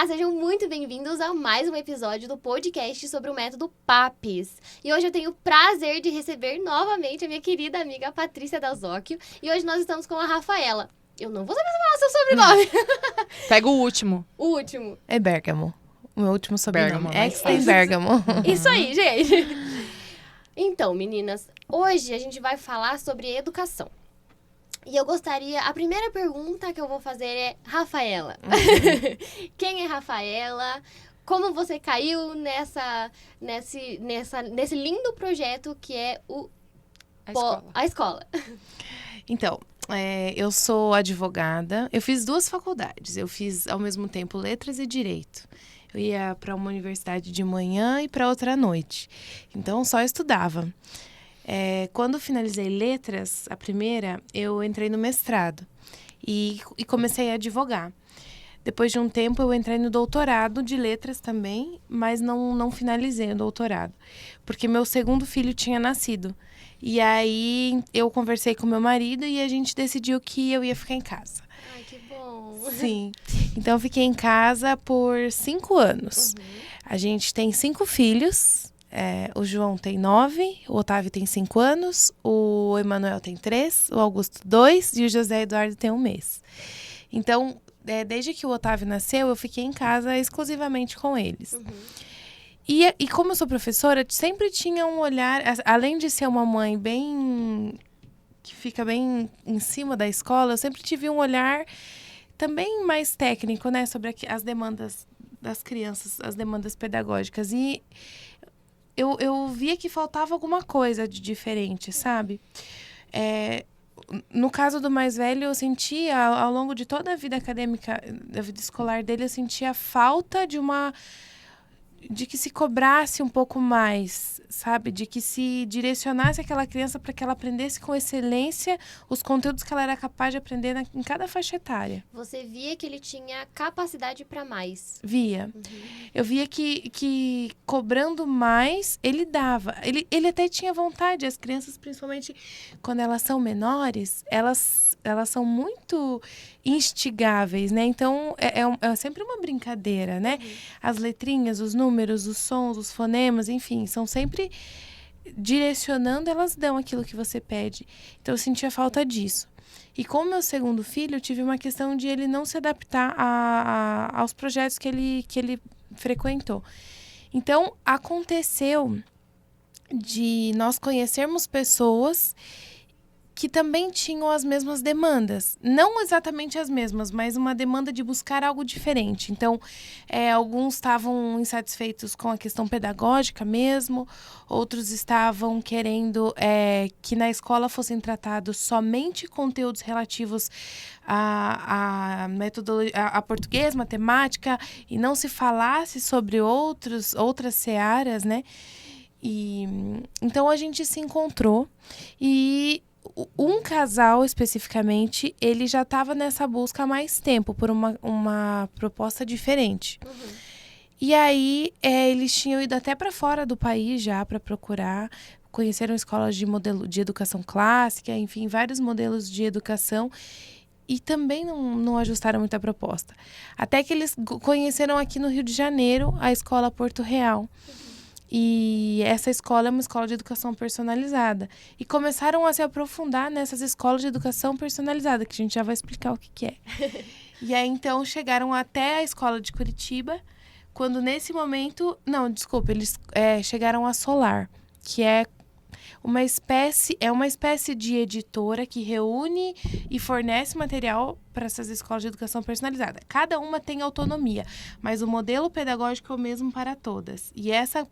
Olá, sejam muito bem-vindos a mais um episódio do podcast sobre o método PAPES. E hoje eu tenho o prazer de receber novamente a minha querida amiga Patrícia Dalzocchio. E hoje nós estamos com a Rafaela. Eu não vou saber falar seu sobrenome. Pega o último. O último. É Bergamo. O meu último sobrenome. Bergamo, É em Bergamo. Isso aí, gente. Então, meninas, hoje a gente vai falar sobre educação. E eu gostaria... A primeira pergunta que eu vou fazer é... Rafaela. Quem é Rafaela? Como você caiu nesse lindo projeto que é a escola? Então, eu sou advogada. Eu fiz 2 faculdades. Eu fiz, ao mesmo tempo, letras e direito. Eu ia para uma universidade de manhã e para outra à noite. Então, só estudava. Quando finalizei letras, a primeira, eu entrei no mestrado e comecei a advogar. Depois de um tempo, eu entrei no doutorado de letras também, mas não finalizei o doutorado, porque meu segundo filho tinha nascido. E aí, eu conversei com meu marido e a gente decidiu que eu ia ficar em casa. Ai, que bom. Sim. Então, eu fiquei em casa por 5 anos. Uhum. A gente tem 5 filhos. O João tem 9, o Otávio tem 5 anos, o Emanuel tem 3, o Augusto 2 e o José Eduardo tem 1 mês. Então, desde que o Otávio nasceu, eu fiquei em casa exclusivamente com eles. Uhum. E como eu sou professora, sempre tinha um olhar, além de ser uma mãe que fica bem em cima da escola, eu sempre tive um olhar também mais técnico, né, sobre as demandas das crianças, as demandas pedagógicas. E eu via que faltava alguma coisa de diferente, sabe? No caso do mais velho, eu sentia, ao longo de toda a vida acadêmica, da vida escolar dele, eu sentia a falta de que se cobrasse um pouco mais, sabe? De que se direcionasse aquela criança para que ela aprendesse com excelência os conteúdos que ela era capaz de aprender em cada faixa etária. Você via que ele tinha capacidade para mais. Via. Uhum. Eu via que cobrando mais, ele dava. Ele até tinha vontade. As crianças, principalmente quando elas são menores, elas são muito instigáveis, né? Então, é sempre uma brincadeira, né? Uhum. As letrinhas, os números, os sons, os fonemas, enfim, são sempre direcionando, elas dão aquilo que você pede. Então, eu sentia falta disso. E com o meu segundo filho, eu tive uma questão de ele não se adaptar aos projetos que ele frequentou. Então, aconteceu de nós conhecermos pessoas que também tinham as mesmas demandas. Não exatamente as mesmas, mas uma demanda de buscar algo diferente. Então, alguns estavam insatisfeitos com a questão pedagógica mesmo, outros estavam querendo que na escola fossem tratados somente conteúdos relativos a português, matemática, e não se falasse sobre outras searas, né? Então, a gente se encontrou e um casal, especificamente, ele já estava nessa busca há mais tempo, por uma proposta diferente. Uhum. E aí, eles tinham ido até para fora do país já para procurar, conheceram escolas de educação clássica, enfim, vários modelos de educação, e também não ajustaram muito a proposta. Até que eles conheceram aqui no Rio de Janeiro a Escola Porto Real. E essa escola é uma escola de educação personalizada. E começaram a se aprofundar nessas escolas de educação personalizada, que a gente já vai explicar o que é. E aí, então, chegaram até a escola de Curitiba, quando nesse momento... Não, desculpa, eles chegaram a Solar, que é uma espécie de editora que reúne e fornece material para essas escolas de educação personalizada. Cada uma tem autonomia, mas o modelo pedagógico é o mesmo para todas. E essa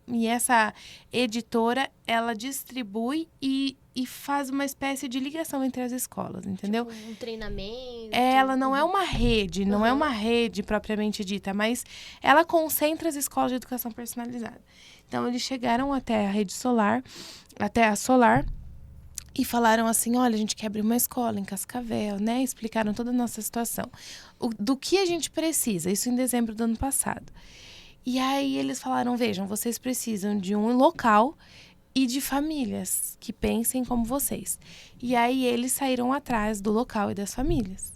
editora, ela distribui e faz uma espécie de ligação entre as escolas, entendeu? Tipo, um treinamento. Ela não é uma rede, não é uma rede propriamente dita, mas ela concentra as escolas de educação personalizada. Então, eles chegaram até a rede Solar, até a Solar, e falaram assim, olha, a gente quer abrir uma escola em Cascavel, né? Explicaram toda a nossa situação. Do que a gente precisa, isso em dezembro do ano passado. E aí eles falaram, vejam, vocês precisam de um local e de famílias que pensem como vocês. E aí eles saíram atrás do local e das famílias.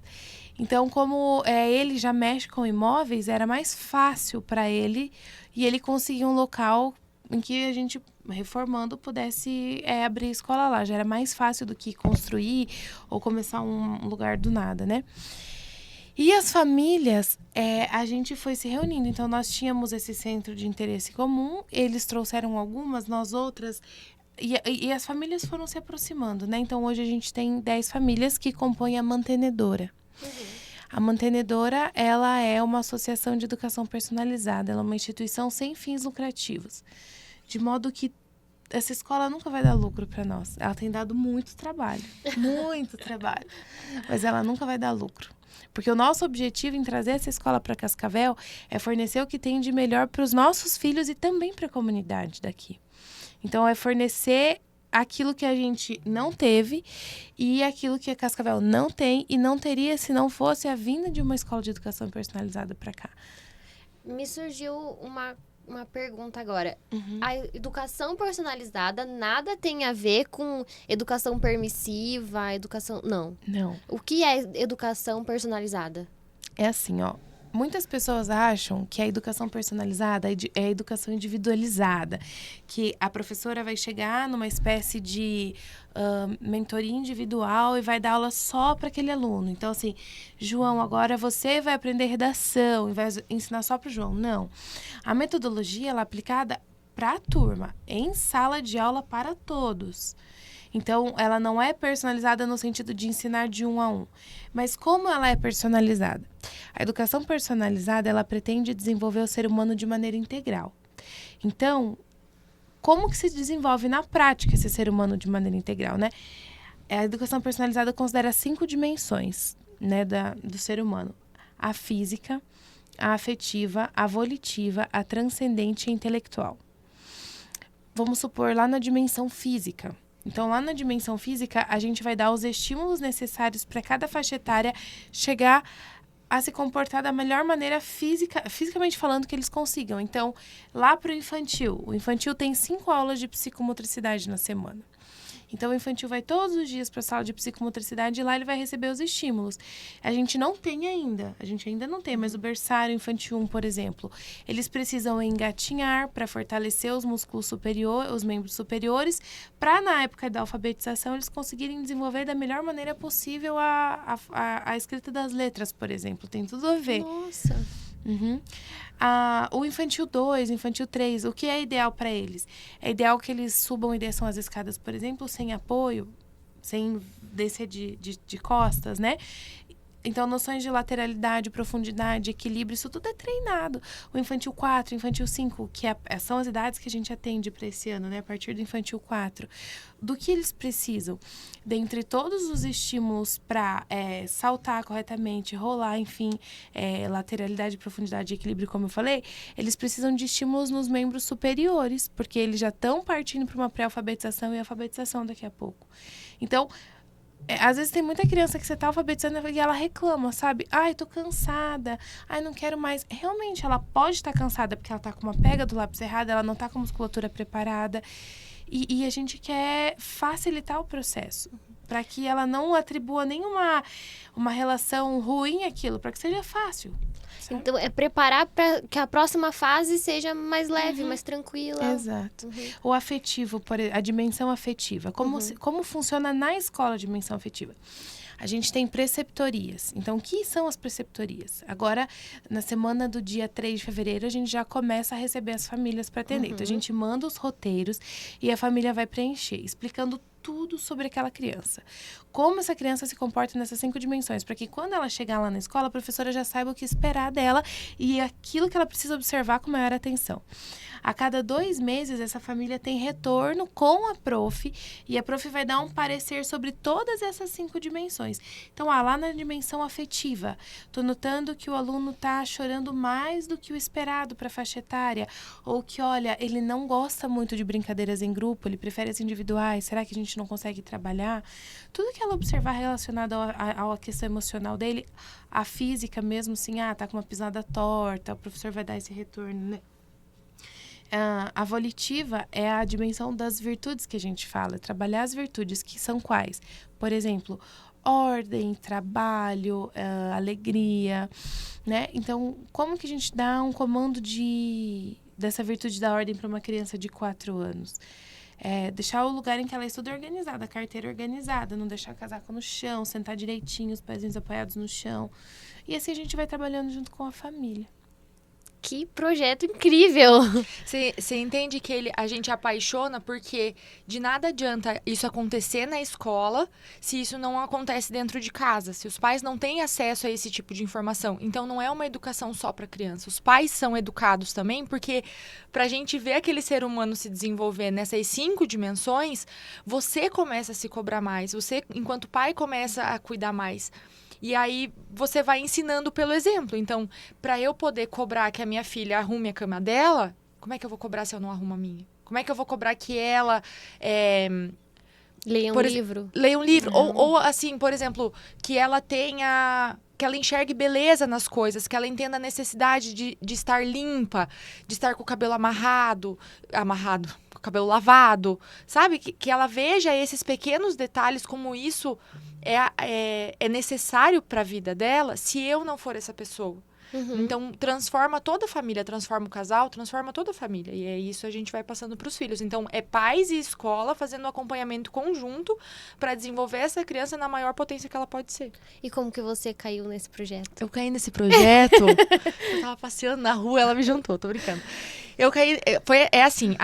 Então, como ele já mexe com imóveis, era mais fácil para ele e ele conseguia um local em que a gente, reformando, pudesse abrir escola lá. Já era mais fácil do que construir ou começar um lugar do nada, né? E as famílias, a gente foi se reunindo. Então, nós tínhamos esse centro de interesse comum, eles trouxeram algumas, nós outras, e as famílias foram se aproximando, né? Então, hoje a gente tem 10 famílias que compõem a mantenedora. A mantenedora, ela é uma associação de educação personalizada, ela é uma instituição sem fins lucrativos. De modo que essa escola nunca vai dar lucro para nós. Ela tem dado muito trabalho, mas ela nunca vai dar lucro. Porque o nosso objetivo em trazer essa escola para Cascavel é fornecer o que tem de melhor para os nossos filhos e também para a comunidade daqui. Então, é fornecer aquilo que a gente não teve e aquilo que a Cascavel não tem e não teria se não fosse a vinda de uma escola de educação personalizada para cá. Me surgiu uma pergunta agora. A educação personalizada nada tem a ver com educação permissiva, educação... Não. O que é educação personalizada? É assim, ó. Muitas pessoas acham que a educação personalizada é a educação individualizada, que a professora vai chegar numa espécie de mentoria individual e vai dar aula só para aquele aluno. Então, assim, João, agora você vai aprender redação e vai ensinar só para o João. Não. A metodologia ela é aplicada para a turma, em sala de aula para todos. Então, ela não é personalizada no sentido de ensinar de 1 a 1. Mas como ela é personalizada? A educação personalizada, ela pretende desenvolver o ser humano de maneira integral. Então, como que se desenvolve na prática esse ser humano de maneira integral, né? A educação personalizada considera 5 dimensões, né, do ser humano. A física, a afetiva, a volitiva, a transcendente e a intelectual. Vamos supor lá na dimensão física. Então, lá na dimensão física, a gente vai dar os estímulos necessários para cada faixa etária chegar a se comportar da melhor maneira fisicamente falando que eles consigam. Então, lá para o infantil tem 5 aulas de psicomotricidade na semana. Então, o infantil vai todos os dias para a sala de psicomotricidade e lá ele vai receber os estímulos. A gente ainda não tem, mas o berçário infantil 1, por exemplo, eles precisam engatinhar para fortalecer os músculos superiores, os membros superiores, para na época da alfabetização eles conseguirem desenvolver da melhor maneira possível a escrita das letras, por exemplo. Tem tudo a ver. Nossa! O infantil 2, infantil 3, o que é ideal para eles? É ideal que eles subam e desçam as escadas, por exemplo, sem apoio, sem descer de costas, né? Então, noções de lateralidade, profundidade, equilíbrio, isso tudo é treinado. O infantil 4, infantil 5, que são as idades que a gente atende para esse ano, né? A partir do infantil 4. Do que eles precisam? Dentre todos os estímulos para saltar corretamente, rolar, enfim, lateralidade, profundidade e equilíbrio, como eu falei, eles precisam de estímulos nos membros superiores, porque eles já estão partindo para uma pré-alfabetização e alfabetização daqui a pouco. Então, às vezes tem muita criança que você tá alfabetizando e ela reclama, sabe? Ai, tô cansada. Ai, não quero mais. Realmente, ela pode estar cansada porque ela tá com uma pega do lápis errada, ela não tá com a musculatura preparada. E a gente quer facilitar o processo, para que ela não atribua nenhuma relação ruim àquilo, para que seja fácil. Certo? Então, é preparar para que a próxima fase seja mais leve, mais tranquila. Exato. O afetivo, a dimensão afetiva. Como funciona na escola a dimensão afetiva? A gente tem preceptorias. Então, o que são as preceptorias? Agora, na semana do dia 3 de fevereiro, a gente já começa a receber as famílias para atender. Então, a gente manda os roteiros e a família vai preencher, explicando tudo sobre aquela criança. Como essa criança se comporta nessas 5 dimensões, para que quando ela chegar lá na escola, a professora já saiba o que esperar dela e aquilo que ela precisa observar com maior atenção. A cada 2 meses, essa família tem retorno com a prof e a prof vai dar um parecer sobre todas essas 5 dimensões. Então, lá na dimensão afetiva, tô notando que o aluno tá chorando mais do que o esperado para a faixa etária, ou que, olha, ele não gosta muito de brincadeiras em grupo, ele prefere as individuais, será que a gente não consegue trabalhar? Tudo que ela observar relacionado à questão emocional dele, a física mesmo, assim, tá com uma pisada torta, o professor vai dar esse retorno, né? A volitiva é a dimensão das virtudes que a gente fala, trabalhar as virtudes, que são quais? Por exemplo, ordem, trabalho, alegria, né? Então, como que a gente dá um comando dessa virtude da ordem para uma criança de 4 anos? Deixar o lugar em que ela estuda organizado, a carteira organizada, não deixar casaco no chão, sentar direitinho, os pezinhos apoiados no chão. E assim a gente vai trabalhando junto com a família. Que projeto incrível! Você entende que a gente apaixona porque de nada adianta isso acontecer na escola se isso não acontece dentro de casa, se os pais não têm acesso a esse tipo de informação. Então, não é uma educação só para criança. Os pais são educados também, porque para a gente ver aquele ser humano se desenvolver nessas 5 dimensões, você começa a se cobrar mais. Você, enquanto pai, começa a cuidar mais. E aí, você vai ensinando pelo exemplo. Então, para eu poder cobrar que a minha filha arrume a cama dela, como é que eu vou cobrar se eu não arrumo a minha? Como é que eu vou cobrar que ela... Leia um livro. Leia um livro. Ou, assim, por exemplo, que ela tenha... Que ela enxergue beleza nas coisas, que ela entenda a necessidade de estar limpa, de estar com o cabelo amarrado, com o cabelo lavado, sabe? Que ela veja esses pequenos detalhes como isso é necessário para a vida dela, se eu não for essa pessoa. Uhum. Então, transforma toda a família, transforma o casal, transforma toda a família. E é isso que a gente vai passando para os filhos. Então, é pais e escola fazendo um acompanhamento conjunto para desenvolver essa criança na maior potência que ela pode ser. E como que você caiu nesse projeto? Eu caí nesse projeto, eu tava passeando na rua, ela me juntou, tô brincando. Eu caí, assim,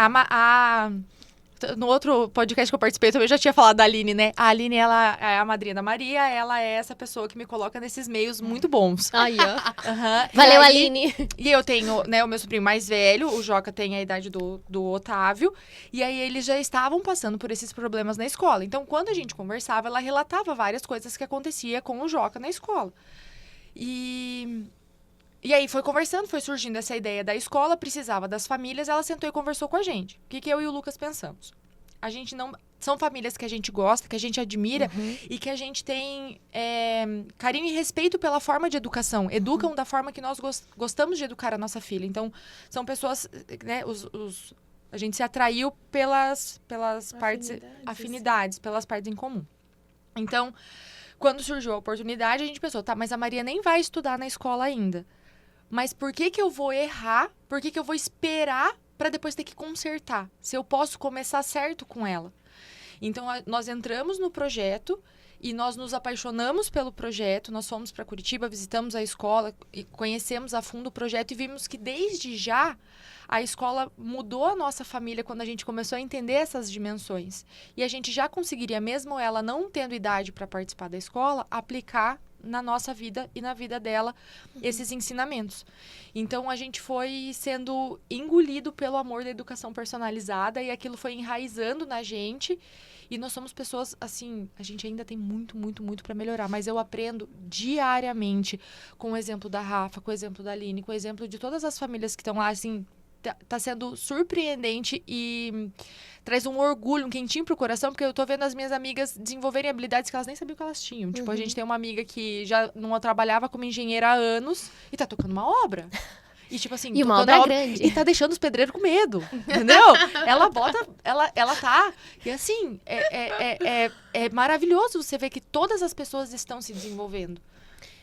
no outro podcast que eu participei, eu também já tinha falado da Aline, né? A Aline, ela é a madrinha da Maria, ela é essa pessoa que me coloca nesses meios muito bons. Aí, ó. Uhum. Valeu, Aline. E eu tenho, né, o meu sobrinho mais velho, o Joca tem a idade do Otávio, e aí eles já estavam passando por esses problemas na escola. Então, quando a gente conversava, ela relatava várias coisas que acontecia com o Joca na escola. E aí foi conversando, foi surgindo essa ideia da escola, precisava das famílias, ela sentou e conversou com a gente. O que eu e o Lucas pensamos? A gente não... São famílias que a gente gosta, que a gente admira e que a gente tem carinho e respeito pela forma de educação. Educam da forma que nós gostamos de educar a nossa filha. Então, são pessoas, né, a gente se atraiu pelas partes, afinidades, pelas partes em comum. Então, quando surgiu a oportunidade, a gente pensou, tá, mas a Maria nem vai estudar na escola ainda. Mas por que eu vou errar? Por que eu vou esperar para depois ter que consertar? Se eu posso começar certo com ela. Então, nós entramos no projeto e nós nos apaixonamos pelo projeto. Nós fomos para Curitiba, visitamos a escola, e conhecemos a fundo o projeto e vimos que desde já a escola mudou a nossa família quando a gente começou a entender essas dimensões. E a gente já conseguiria, mesmo ela não tendo idade para participar da escola, aplicar na nossa vida e na vida dela esses ensinamentos. Então, a gente foi sendo engolido pelo amor da educação personalizada e aquilo foi enraizando na gente. E nós somos pessoas, assim, a gente ainda tem muito, muito, muito para melhorar. Mas eu aprendo diariamente com o exemplo da Rafa, com o exemplo da Aline, com o exemplo de todas as famílias que estão lá, assim, tá sendo surpreendente e traz um orgulho, um quentinho pro coração, porque eu tô vendo as minhas amigas desenvolverem habilidades que elas nem sabiam que elas tinham. Tipo, a gente tem uma amiga que já não trabalhava como engenheira há anos e tá tocando uma obra. E, tipo assim, e uma obra grande. E tá deixando os pedreiros com medo, entendeu? Ela tá... E, assim, é maravilhoso você ver que todas as pessoas estão se desenvolvendo.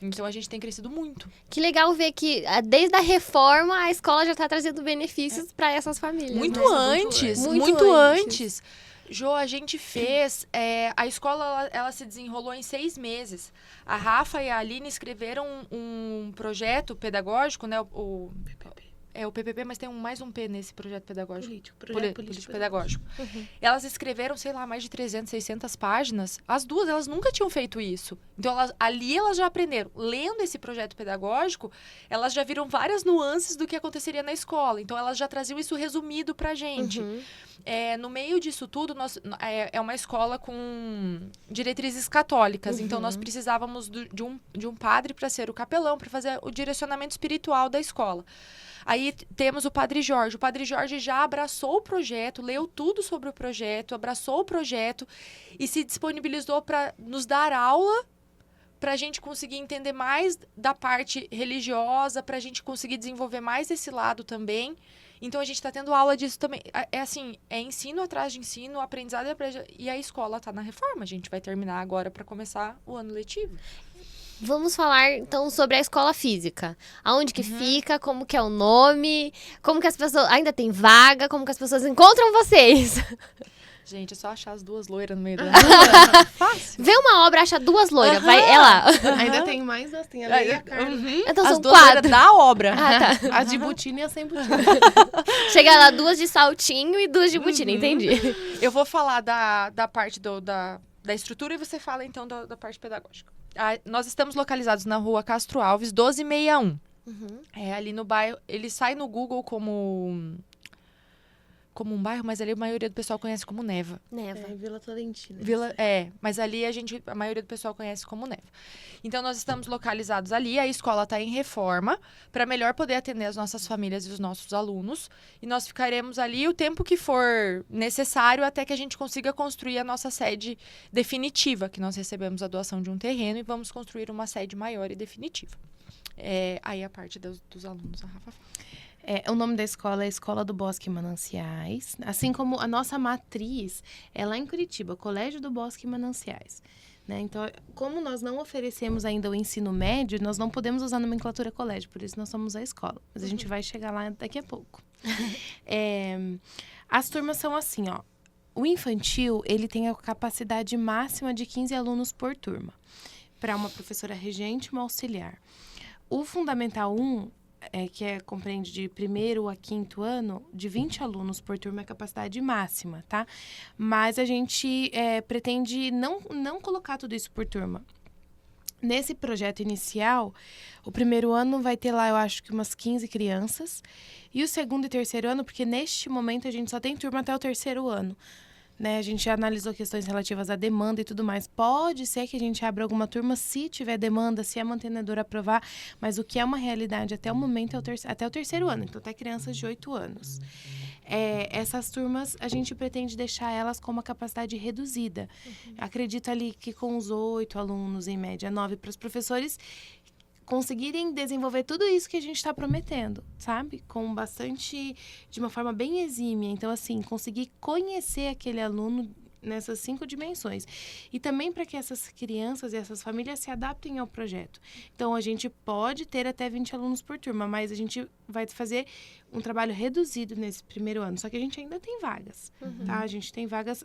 Então, a gente tem crescido muito. Que legal ver que, desde a reforma, a escola já está trazendo benefícios para essas famílias. Muito Muito antes. Jô, a gente fez... a escola, ela se desenrolou em 6 meses. A Rafa e a Aline escreveram um projeto pedagógico, né? O PPP, mas tem mais um P nesse projeto pedagógico. Político pedagógico. Elas escreveram, sei lá, mais de 300, 600 páginas. As duas, elas nunca tinham feito isso. Então, ali elas já aprenderam. Lendo esse projeto pedagógico, elas já viram várias nuances do que aconteceria na escola. Então, elas já traziam isso resumido pra gente. No meio disso tudo, é uma escola com diretrizes católicas. Então, nós precisávamos de um padre para ser o capelão, para fazer o direcionamento espiritual da escola. Aí temos o Padre Jorge. O Padre Jorge já abraçou o projeto, leu tudo sobre o projeto, abraçou o projeto e se disponibilizou para nos dar aula pra gente conseguir entender mais da parte religiosa, pra gente conseguir desenvolver mais esse lado também. Então, a gente tá tendo aula disso também. É assim, é ensino atrás de ensino, aprendizado e a escola tá na reforma. A gente vai terminar agora pra começar o ano letivo. Vamos falar, então, sobre a escola física. Aonde que fica, como que é o nome, como que as pessoas... Ainda tem vaga, como que as pessoas encontram vocês. Gente, é só achar as duas loiras no meio da rua. Fácil. Vê uma obra, acha duas loiras, vai, é lá. Ainda tem mais duas, tem a Leia e a Carla. Então As são duas loiras 4. da obra. Ah, tá. As de botina e as sem botina. Chega lá, 2 de saltinho e 2 de botina, entendi. Eu vou falar da parte da estrutura e você fala, então, da parte pedagógica. Nós estamos localizados na rua Castro Alves, 1261. É ali no bairro. Ele sai no Google como um bairro, mas ali a maioria do pessoal conhece como Neva. Neva. Vila Tolentina. Mas ali a maioria do pessoal conhece como Neva. Então, nós estamos localizados ali, a escola está em reforma, para melhor poder atender as nossas famílias e os nossos alunos. E nós ficaremos ali o tempo que for necessário até que a gente consiga construir a nossa sede definitiva, que nós recebemos a doação de um terreno e vamos construir uma sede maior e definitiva. Aí a parte dos alunos, a Rafa fala. O nome da escola é Escola do Bosque e Mananciais, assim como a nossa matriz é lá em Curitiba, Colégio do Bosque e Mananciais. Né? Então, como nós não oferecemos ainda o ensino médio, nós não podemos usar a nomenclatura colégio, por isso nós somos a escola. Mas a gente vai chegar lá daqui a pouco. As turmas são assim, ó. O infantil, ele tem a capacidade máxima de 15 alunos por turma, para uma professora regente e uma auxiliar. O Fundamental 1... que compreende de 1º a 5º ano, de 20 alunos por turma é a capacidade máxima, tá? Mas a gente pretende não colocar tudo isso por turma. Nesse projeto inicial, o 1º ano vai ter lá, eu acho que umas 15 crianças, e o 2º e 3º ano, porque neste momento a gente só tem turma até o 3º ano. Né, a gente já analisou questões relativas à demanda e tudo mais. Pode ser que a gente abra alguma turma se tiver demanda, se a mantenedora aprovar, mas o que é uma realidade até o momento é até o 3º ano, então até crianças de 8 anos. Essas turmas, a gente pretende deixar elas com uma capacidade reduzida. Acredito ali que com os 8 alunos, em média 9, para os professores conseguirem desenvolver tudo isso que a gente está prometendo, sabe? De uma forma bem exímia. Então, assim, conseguir conhecer aquele aluno nessas 5 dimensões. E também para que essas crianças e essas famílias se adaptem ao projeto. Então, a gente pode ter até 20 alunos por turma, mas a gente vai fazer um trabalho reduzido nesse 1º ano. Só que a gente ainda tem vagas, tá? A gente tem vagas...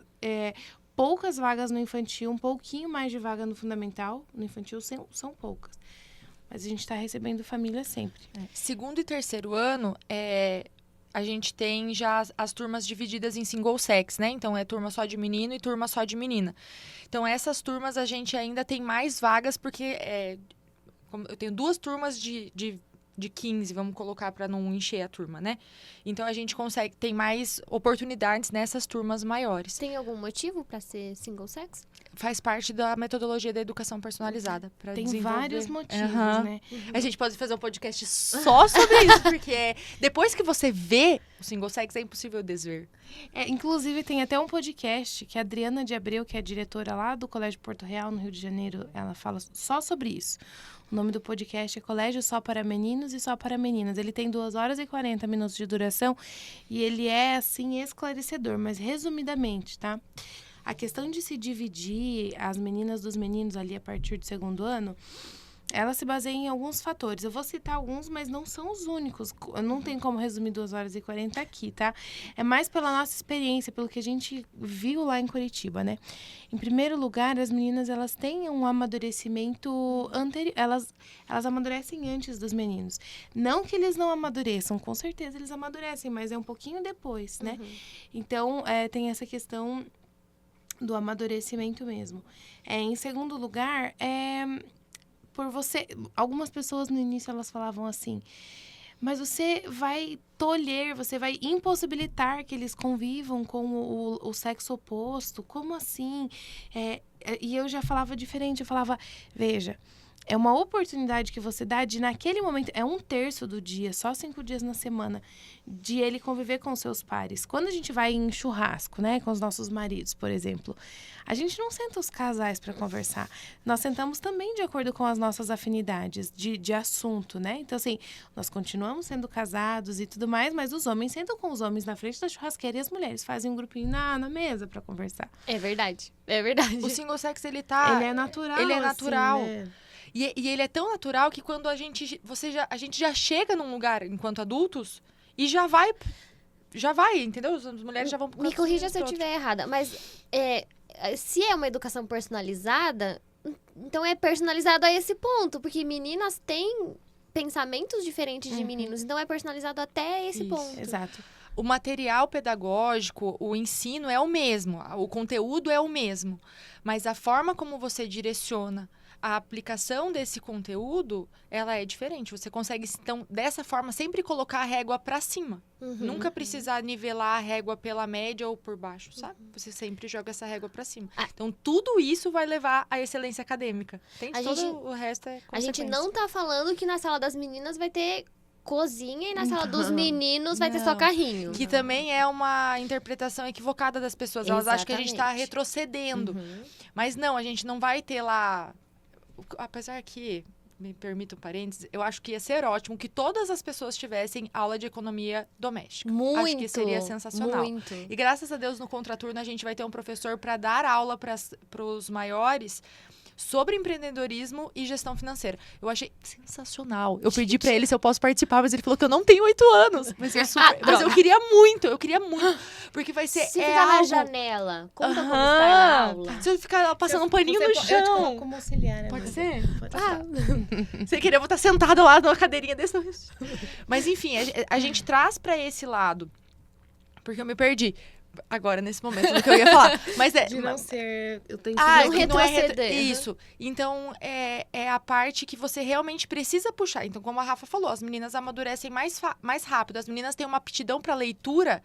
poucas vagas no infantil, um pouquinho mais de vaga no fundamental. No infantil são poucas. Mas a gente está recebendo família sempre. 2º e 3º ano, a gente tem já as turmas divididas em single sex, né? Então, é turma só de menino e turma só de menina. Então, essas turmas a gente ainda tem mais vagas, porque eu tenho 2 turmas de 15, vamos colocar para não encher a turma, né? Então, a gente tem mais oportunidades nessas turmas maiores. Tem algum motivo para ser single sex? Faz parte da metodologia da educação personalizada. Tem vários motivos, né? A gente pode fazer um podcast só sobre isso, porque depois que você vê o single sex, é impossível desver. Inclusive, tem até um podcast que a Adriana de Abreu, que é a diretora lá do Colégio Porto Real, no Rio de Janeiro, ela fala só sobre isso. O nome do podcast é Colégio Só para Meninos e Só para Meninas. Ele tem 2 horas e 40 minutos de duração e ele é, assim, esclarecedor, mas resumidamente, tá? A questão de se dividir as meninas dos meninos ali a partir do 2º ano, ela se baseia em alguns fatores. Eu vou citar alguns, mas não são os únicos. Eu não tenho como resumir 2 horas e 40 aqui, tá? É mais pela nossa experiência, pelo que a gente viu lá em Curitiba, né? Em primeiro lugar, as meninas, elas têm um amadurecimento anterior. Elas amadurecem antes dos meninos. Não que eles não amadureçam, com certeza eles amadurecem, mas é um pouquinho depois, né? Então, tem essa questão do amadurecimento mesmo. Em segundo lugar, por você... Algumas pessoas no início, elas falavam assim, mas você vai tolher, você vai impossibilitar que eles convivam com o sexo oposto. Como assim? E eu já falava diferente, eu falava, veja, é uma oportunidade que você dá de, naquele momento, é 1/3 do dia, só 5 dias na semana, de ele conviver com seus pares. Quando a gente vai em churrasco, né, com os nossos maridos, por exemplo, a gente não senta os casais para conversar. Nós sentamos também de acordo com as nossas afinidades de assunto, né? Então, assim, nós continuamos sendo casados e tudo mais, mas os homens sentam com os homens na frente da churrasqueira e as mulheres fazem um grupinho na mesa para conversar. É verdade. É verdade. O single sex, ele Ele é natural. Ele é assim, natural. né? E ele é tão natural que quando a gente já chega num lugar enquanto adultos e já vai, entendeu? As mulheres já vão pro Me canto corrija do se eu outro. estiver errada, mas se é uma educação personalizada, então é personalizado a esse ponto, porque meninas têm pensamentos diferentes de meninos, então é personalizado até esse Isso. ponto. Exato. O material pedagógico, o ensino é o mesmo, o conteúdo é o mesmo, mas a forma como você direciona a aplicação desse conteúdo, ela é diferente. Você consegue, então, dessa forma, sempre colocar a régua para cima. Nunca precisar nivelar a régua pela média ou por baixo, sabe? Você sempre joga essa régua para cima. Então, tudo isso vai levar à excelência acadêmica. Entende? O resto é consequência. A gente não tá falando que na sala das meninas vai ter cozinha e na sala dos meninos vai ter só Não. carrinho. Que também é uma interpretação equivocada das pessoas. Elas acham que a gente está Exatamente. retrocedendo. Mas não, a gente não vai ter lá... Apesar que, me permita um parênteses, eu acho que ia ser ótimo que todas as pessoas tivessem aula de economia doméstica. Muito. Acho que seria sensacional. Muito. E graças a Deus, no contraturno, a gente vai ter um professor para dar aula para os maiores sobre empreendedorismo e gestão financeira. Eu achei sensacional. Eu pedi para ele se eu posso participar, mas ele falou que eu não tenho 8 anos. Mas eu queria muito, porque vai ser... Se ficar na algo... janela, conta como está a aula. Se eu ficar passando um paninho no Eu te chão. coloco como auxiliar, né, Pode mãe? ser? Pode ser. Você queria eu vou estar sentada lá numa cadeirinha desse. Mas enfim, a gente traz pra esse lado. Porque eu me perdi agora, nesse momento, do que eu ia falar. Mas De não ser... Eu tenho que não que não é retroceder. Isso. Então, é a parte que você realmente precisa puxar. Então, como a Rafa falou, as meninas amadurecem mais rápido. As meninas têm uma aptidão para leitura,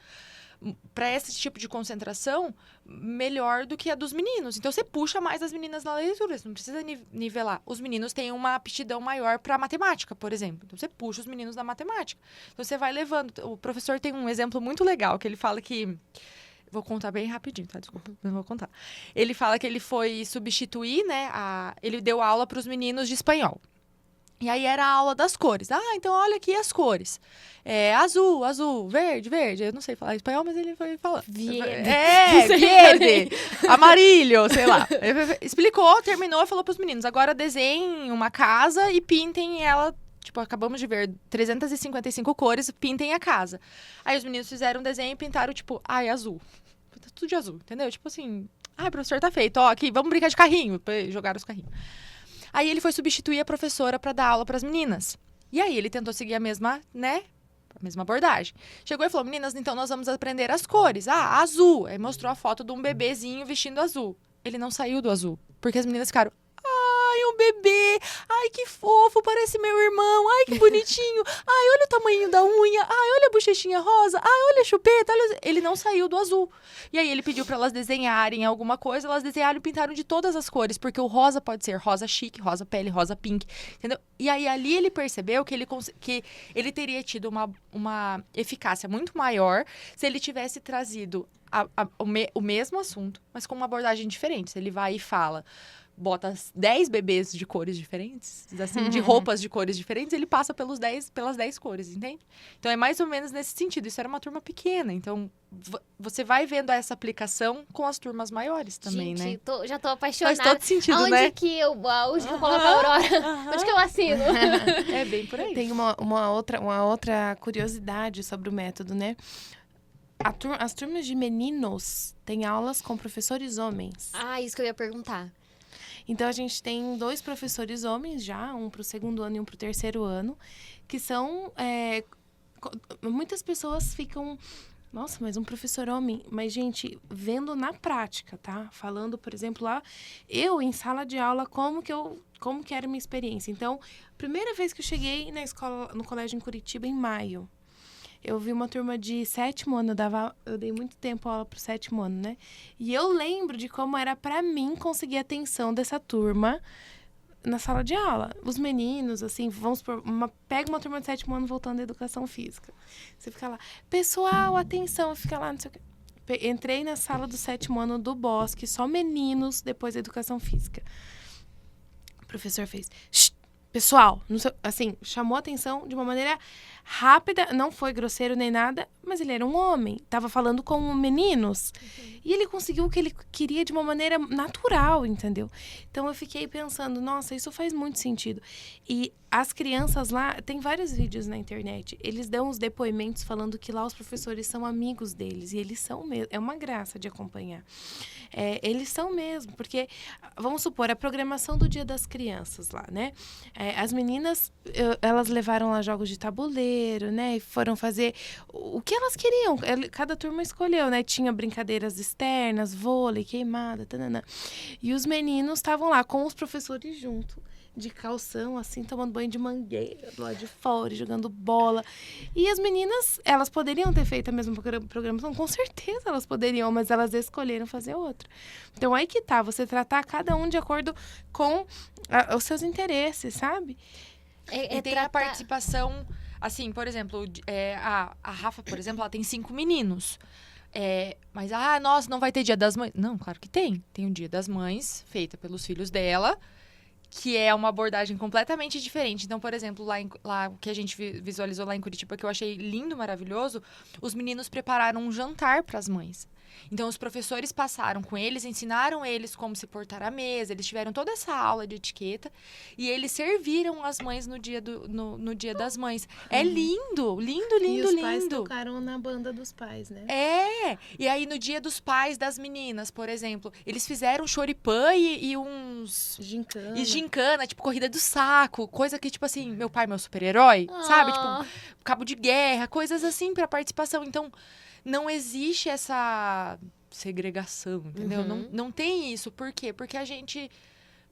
para esse tipo de concentração, melhor do que a dos meninos. Então, você puxa mais as meninas na leitura. Você não precisa nivelar. Os meninos têm uma aptidão maior para matemática, por exemplo. Então, você puxa os meninos na matemática. Então, você vai levando. O professor tem um exemplo muito legal, que ele fala que... Vou contar bem rapidinho, tá? Desculpa, não vou contar. Ele fala que ele foi substituir, né? Ele deu aula para os meninos de espanhol. E aí era a aula das cores. Então olha aqui as cores. Azul, verde. Eu não sei falar espanhol, mas ele foi falando. Verde. Verde, amarilho, sei lá. Ele explicou, terminou e falou para os meninos. Agora desenhem uma casa e pintem ela... Tipo, acabamos de ver 355 cores, pintem a casa. Aí os meninos fizeram um desenho e pintaram, tipo, azul. Tudo de azul, entendeu? Tipo assim, professor, tá feito. Ó, aqui, vamos brincar de carrinho. Jogaram os carrinhos. Aí ele foi substituir a professora pra dar aula pras meninas. E aí ele tentou seguir a mesma, né? A mesma abordagem. Chegou e falou, meninas, então nós vamos aprender as cores. Azul. Aí mostrou a foto de um bebezinho vestindo azul. Ele não saiu do azul. Porque as meninas ficaram... um bebê, que fofo, parece meu irmão, que bonitinho, olha o tamanho da unha, olha a bochechinha rosa, olha a chupeta, ele não saiu do azul. E aí ele pediu para elas desenharem alguma coisa, elas desenharam e pintaram de todas as cores, porque o rosa pode ser rosa chique, rosa pele, rosa pink, entendeu? E aí ali ele percebeu que ele teria tido uma eficácia muito maior se ele tivesse trazido o mesmo assunto, mas com uma abordagem diferente. Se ele vai e fala... bota 10 bebês de cores diferentes, assim, de roupas de cores diferentes, ele passa pelas 10 cores, entende? Então, é mais ou menos nesse sentido. Isso era uma turma pequena, então você vai vendo essa aplicação com as turmas maiores também, gente, né? já tô apaixonada. Faz todo sentido, Onde né? que eu coloco a Aurora? Onde que eu assino? É bem por aí. Tem uma outra curiosidade sobre o método, né? As turmas de meninos têm aulas com professores homens. Isso que eu ia perguntar. Então, a gente tem 2 professores homens já, um para o 2º ano e um para o 3º ano, que são... muitas pessoas ficam... Nossa, mas um professor homem... Mas, gente, vendo na prática, tá? Falando, por exemplo, lá, eu em sala de aula, como que era a minha experiência. Então, primeira vez que eu cheguei na escola, no colégio em Curitiba, em maio, eu vi uma turma de 7º ano, eu dei muito tempo aula pro 7º ano, né? E eu lembro de como era pra mim conseguir a atenção dessa turma na sala de aula. Os meninos, assim, vamos por pega uma turma de 7º ano voltando à educação física. Você fica lá, pessoal, atenção, fica lá, não sei o quê. Entrei na sala do 7º ano do Bosque, só meninos, depois da educação física. O professor fez, pessoal, não sei, assim, chamou a atenção de uma maneira rápida, não foi grosseiro nem nada, mas ele era um homem, tava falando com meninos, e ele conseguiu o que ele queria de uma maneira natural, entendeu? Então eu fiquei pensando, nossa, isso faz muito sentido. E as crianças lá, tem vários vídeos na internet, eles dão os depoimentos falando que lá os professores são amigos deles, e eles são mesmo, é uma graça de acompanhar. Eles são mesmo, porque, vamos supor, a programação do Dia das Crianças lá, né? As meninas, elas levaram lá jogos de tabuleiro, né? E foram fazer o que elas queriam. Cada turma escolheu, né? Tinha brincadeiras externas, vôlei, queimada, tanana. E os meninos estavam lá com os professores junto, de calção, assim, tomando banho de mangueira do lado de fora, jogando bola. E as meninas, elas poderiam ter feito a mesma programação? Com certeza elas poderiam, mas elas escolheram fazer outra. Então, aí que tá, você tratar cada um de acordo com os seus interesses, sabe? E tem a participação, assim, por exemplo, a Rafa, por exemplo, ela tem 5 meninos. Mas, nossa, não vai ter Dia das Mães. Não, claro que tem. Tem o Dia das Mães, feita pelos filhos dela, que é uma abordagem completamente diferente. Então, por exemplo, lá o que a gente visualizou lá em Curitiba, que eu achei lindo, maravilhoso, os meninos prepararam um jantar para as mães. Então, os professores passaram com eles, ensinaram eles como se portar à mesa, eles tiveram toda essa aula de etiqueta e eles serviram as mães no dia das mães. É lindo, lindo, lindo, lindo. E os lindo. pais tocaram na banda dos pais, né? E aí no dia dos pais das meninas, por exemplo, eles fizeram choripã e uns... Gincana. E gincana, tipo, corrida do saco, coisa que, tipo assim, meu pai, meu super-herói, sabe? Tipo, cabo de guerra, coisas assim pra participação. Então, não existe essa segregação, entendeu? Não tem isso. Por quê? Porque a gente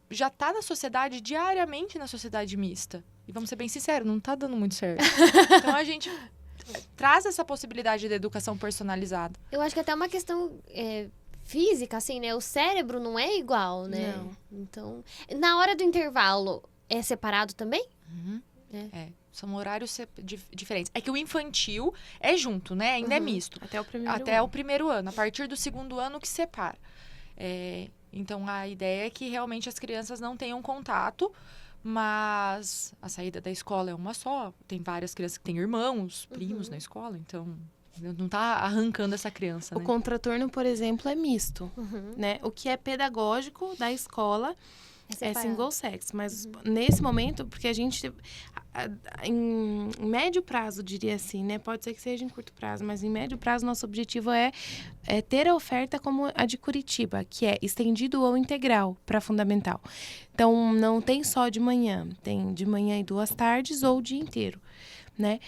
já tá na sociedade, diariamente na sociedade mista. E vamos ser bem sinceros, não tá dando muito certo. Então, a gente traz essa possibilidade da educação personalizada. Eu acho que até uma questão física, assim, né? O cérebro não é igual, né? Não. Então, na hora do intervalo, é separado também? São horários diferentes. É que o infantil é junto, né? Ainda é misto. Até o primeiro ano. A partir do 2º ano que separa. Então, a ideia é que realmente as crianças não tenham contato, mas a saída da escola é uma só. Tem várias crianças que têm irmãos, primos na escola, então não tá arrancando essa criança, O né? contraturno, por exemplo, é misto, né? O que é pedagógico da escola é single sex, mas nesse momento, porque a gente, em médio prazo, diria assim, né? Pode ser que seja em curto prazo, mas em médio prazo, nosso objetivo é ter a oferta como a de Curitiba, que é estendido ou integral para fundamental. Então, não tem só de manhã, tem de manhã e 2 tardes ou o dia inteiro, né?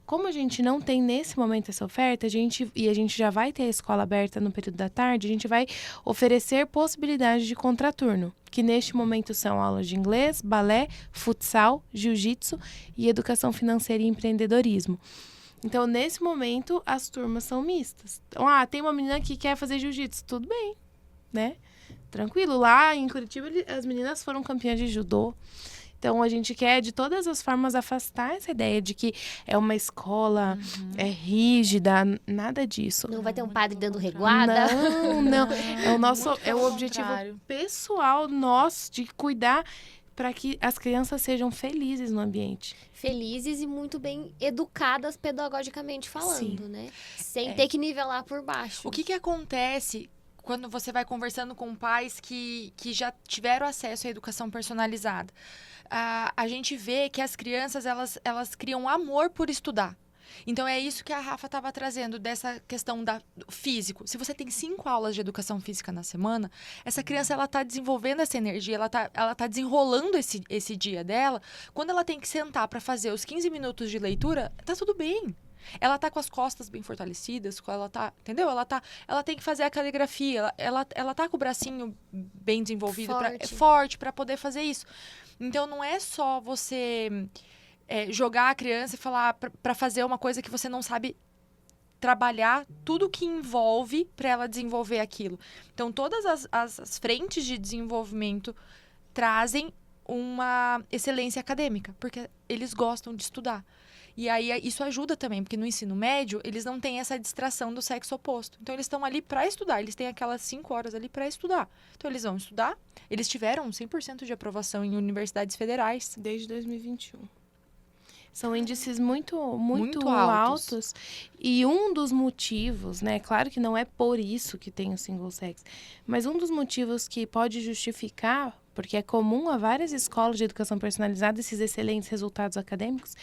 Como a gente não tem nesse momento essa oferta, a gente já vai ter a escola aberta no período da tarde, a gente vai oferecer possibilidades de contraturno, que neste momento são aulas de inglês, balé, futsal, jiu-jitsu e educação financeira e empreendedorismo. Então, nesse momento, as turmas são mistas. Então, tem uma menina que quer fazer jiu-jitsu, tudo bem, né? Tranquilo. Lá em Curitiba, as meninas foram campeãs de judô. Então, a gente quer, de todas as formas, afastar essa ideia de que é uma escola rígida, nada disso. Não vai ter um padre dando reguada? Não. É o objetivo pessoal nosso de cuidar para que as crianças sejam felizes no ambiente. Felizes e muito bem educadas pedagogicamente falando, né? Sem ter que nivelar por baixo. O que acontece quando você vai conversando com pais que já tiveram acesso à educação personalizada? A gente vê que as crianças, elas criam amor por estudar. Então, é isso que a Rafa estava trazendo, dessa questão do físico. Se você tem 5 aulas de educação física na semana, essa criança, ela está desenvolvendo essa energia, ela tá desenrolando esse dia dela. Quando ela tem que sentar para fazer os 15 minutos de leitura, tá tudo bem. Ela tá com as costas bem fortalecidas, entendeu? Ela tem que fazer a caligrafia, ela tá com o bracinho bem desenvolvido, forte para poder fazer isso. Então, não é só você jogar a criança e falar para fazer uma coisa que você não sabe trabalhar tudo que envolve para ela desenvolver aquilo. Então, todas as frentes de desenvolvimento trazem uma excelência acadêmica, porque eles gostam de estudar. E aí isso ajuda também, porque no ensino médio eles não têm essa distração do sexo oposto. Então eles estão ali para estudar, eles têm aquelas 5 horas ali para estudar. Então eles vão estudar, eles tiveram 100% de aprovação em universidades federais. Desde 2021. São índices muito Muito altos. E um dos motivos, né? Claro que não é por isso que tem o single sex, mas um dos motivos que pode justificar, porque é comum a várias escolas de educação personalizada esses excelentes resultados acadêmicos,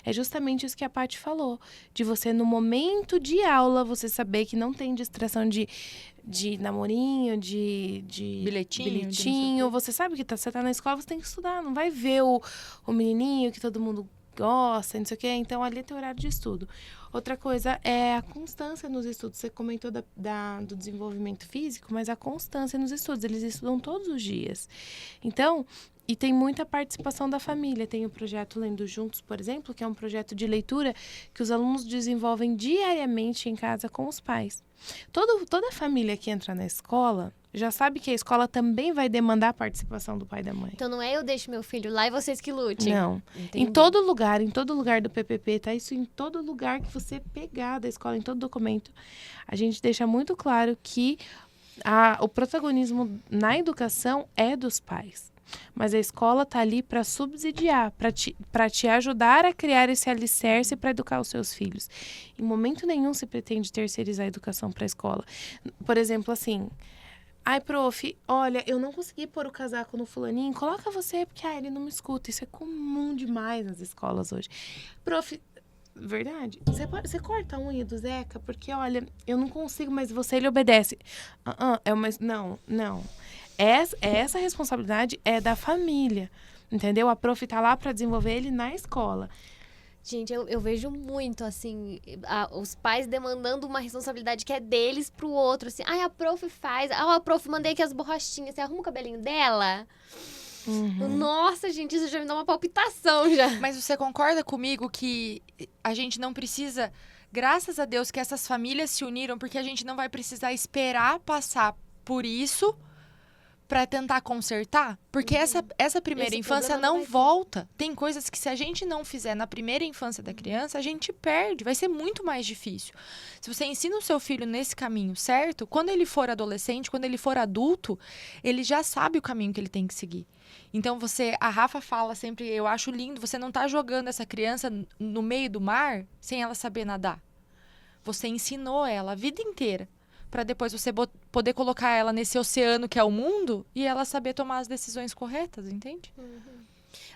é justamente isso que a Paty falou. De você, no momento de aula, você saber que não tem distração de namorinho, de bilhetinho. Você sabe que você tá na escola, você tem que estudar. Não vai ver o menininho que todo mundo gosta, não sei o quê. Então, ali tem horário de estudo. Outra coisa é a constância nos estudos. Você comentou do desenvolvimento físico, mas a constância nos estudos. Eles estudam todos os dias. Então, e tem muita participação da família. Tem o projeto Lendo Juntos, por exemplo, que é um projeto de leitura que os alunos desenvolvem diariamente em casa com os pais. Toda família que entra na escola já sabe que a escola também vai demandar a participação do pai e da mãe. Então não é eu deixo meu filho lá e vocês que lutem. Não. Entendi. Em todo lugar do PPP, tá? Isso em todo lugar que você pegar da escola, em todo documento. A gente deixa muito claro que o protagonismo na educação é dos pais. Mas a escola está ali para subsidiar, para te ajudar a criar esse alicerce para educar os seus filhos. Em momento nenhum se pretende terceirizar a educação para a escola. Por exemplo, assim... Ai, prof, olha, eu não consegui pôr o casaco no fulaninho, coloca você, porque ele não me escuta. Isso é comum demais nas escolas hoje. Prof, verdade, você corta a unha do Zeca, porque, olha, eu não consigo, mas ele obedece. Não. Essa responsabilidade é da família, entendeu? A prof tá lá para desenvolver ele na escola. Gente, eu vejo muito, assim, os pais demandando uma responsabilidade que é deles pro outro, assim. Ai, a prof faz. A prof, mandei aqui as borrachinhas. Você arruma o cabelinho dela? Uhum. Nossa, gente, isso já me dá uma palpitação já. Mas você concorda comigo que a gente não precisa... Graças a Deus que essas famílias se uniram, porque a gente não vai precisar esperar passar por isso para tentar consertar, porque essa primeira infância não volta. Tem coisas que se a gente não fizer na primeira infância da criança, a gente perde, vai ser muito mais difícil. Se você ensina o seu filho nesse caminho certo, quando ele for adolescente, quando ele for adulto, ele já sabe o caminho que ele tem que seguir. Então a Rafa fala sempre, eu acho lindo, você não tá jogando essa criança no meio do mar sem ela saber nadar. Você ensinou ela a vida inteira, para depois você poder colocar ela nesse oceano que é o mundo e ela saber tomar as decisões corretas, entende? Uhum.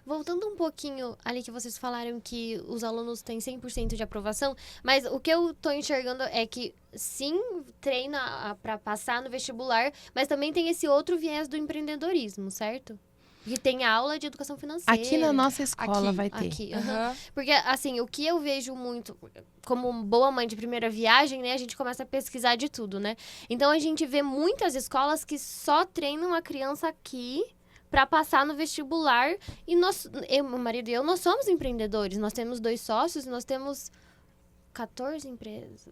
Voltando um pouquinho ali que vocês falaram que os alunos têm 100% de aprovação, mas o que eu tô enxergando é que sim, treina para passar no vestibular, mas também tem esse outro viés do empreendedorismo, certo? E tem aula de educação financeira. Aqui na nossa escola vai ter. Aqui, Porque, assim, o que eu vejo muito, como boa mãe de primeira viagem, né? A gente começa a pesquisar de tudo, né? Então, a gente vê muitas escolas que só treinam a criança aqui para passar no vestibular. E meu marido e eu, nós somos empreendedores. Nós temos 2 sócios, nós temos 14 empresas.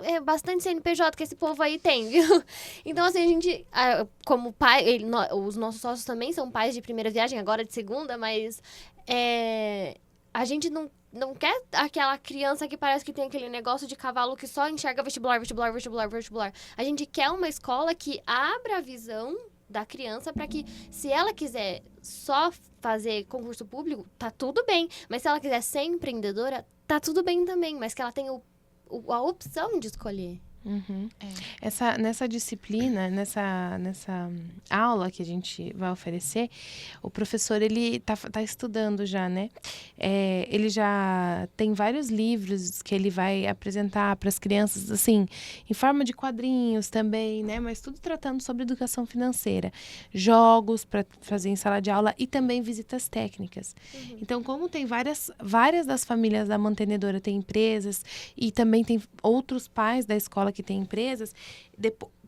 É bastante CNPJ que esse povo aí tem, viu? Então, assim, a gente, como pai, os nossos sócios também são pais de primeira viagem, agora de segunda, mas a gente não quer aquela criança que parece que tem aquele negócio de cavalo que só enxerga vestibular. A gente quer uma escola que abra a visão da criança para que, se ela quiser só fazer concurso público, tá tudo bem. Mas se ela quiser ser empreendedora, tá tudo bem também. Mas que ela tenha a opção de escolher. Uhum. Nessa disciplina, nessa aula que a gente vai oferecer, o professor, ele tá estudando já, né? Ele já tem vários livros que ele vai apresentar para as crianças, assim, em forma de quadrinhos também, né? Mas tudo tratando sobre educação financeira. Jogos para fazer em sala de aula e também visitas técnicas. Uhum. Então, como tem várias das famílias da mantenedora têm empresas e também tem outros pais da escola que têm empresas,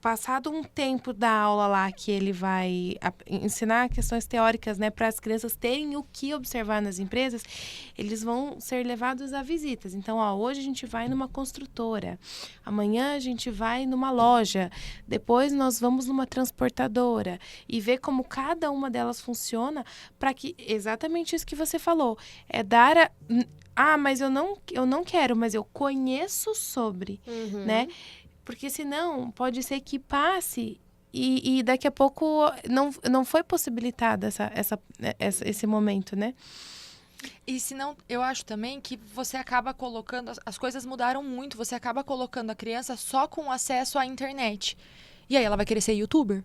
passado um tempo da aula lá que ele vai ensinar questões teóricas, né, para as crianças terem o que observar nas empresas, eles vão ser levados a visitas. Então, hoje a gente vai numa construtora, amanhã a gente vai numa loja, depois nós vamos numa transportadora e ver como cada uma delas funciona para que, exatamente isso que você falou, é dar mas eu não quero, mas eu conheço sobre, né? Porque senão pode ser que passe e daqui a pouco não foi possibilitado esse momento, né? E senão, eu acho também que você acaba colocando, as coisas mudaram muito, você acaba colocando a criança só com acesso à internet. E aí ela vai querer ser youtuber?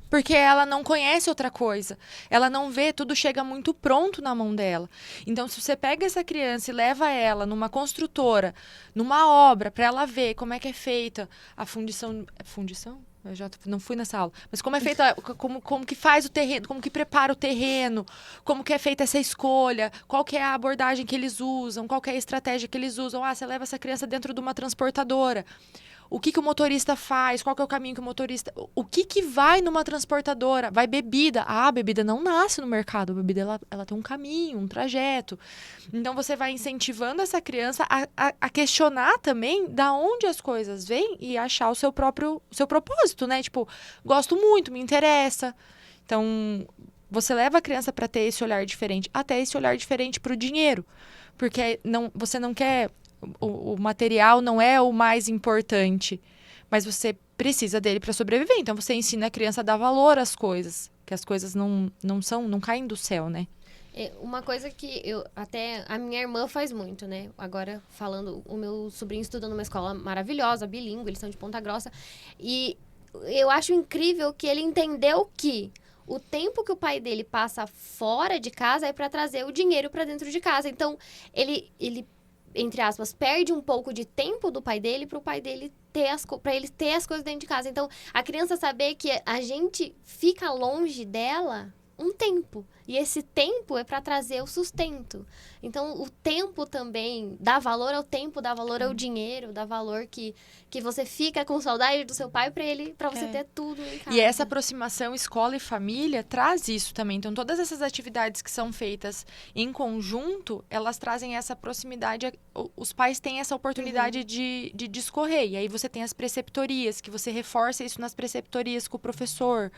Porque ela não conhece outra coisa. Ela não vê, tudo chega muito pronto na mão dela. Então, se você pega essa criança e leva ela numa construtora, numa obra, para ela ver como é que é feita a fundição... Fundição? Eu já não fui nessa aula. Mas como é feita, como que faz o terreno, como que prepara o terreno, como que é feita essa escolha, qual que é a abordagem que eles usam, qual que é a estratégia que eles usam. Você leva essa criança dentro de uma transportadora. O que o motorista faz? Qual que é o caminho que o motorista... O que vai numa transportadora? Vai bebida. A bebida não nasce no mercado. A bebida, ela tem um caminho, um trajeto. Então, você vai incentivando essa criança a questionar também da onde as coisas vêm e achar o seu propósito, né? Tipo, gosto muito, me interessa. Então, você leva a criança para ter esse olhar diferente. Até esse olhar diferente para o dinheiro. Porque você não quer... O material não é o mais importante, mas você precisa dele para sobreviver. Então, você ensina a criança a dar valor às coisas, que as coisas não caem do céu, né? Uma coisa que até a minha irmã faz muito, né? Agora, falando, o meu sobrinho estuda numa escola maravilhosa, bilíngue, eles são de Ponta Grossa. E eu acho incrível que ele entendeu que o tempo que o pai dele passa fora de casa é para trazer o dinheiro para dentro de casa. Então, ele entre aspas, perde um pouco de tempo do pai dele para o pai dele para ele ter as coisas dentro de casa. Então, a criança saber que a gente fica longe dela um tempo. E esse tempo é para trazer o sustento. Então, o tempo também dá valor ao tempo, dá valor ao dinheiro, dá valor que você fica com saudade do seu pai para você ter tudo em casa. E essa aproximação escola e família traz isso também. Então, todas essas atividades que são feitas em conjunto, elas trazem essa proximidade. Os pais têm essa oportunidade de discorrer. E aí você tem as preceptorias, que você reforça isso nas preceptorias com o professor.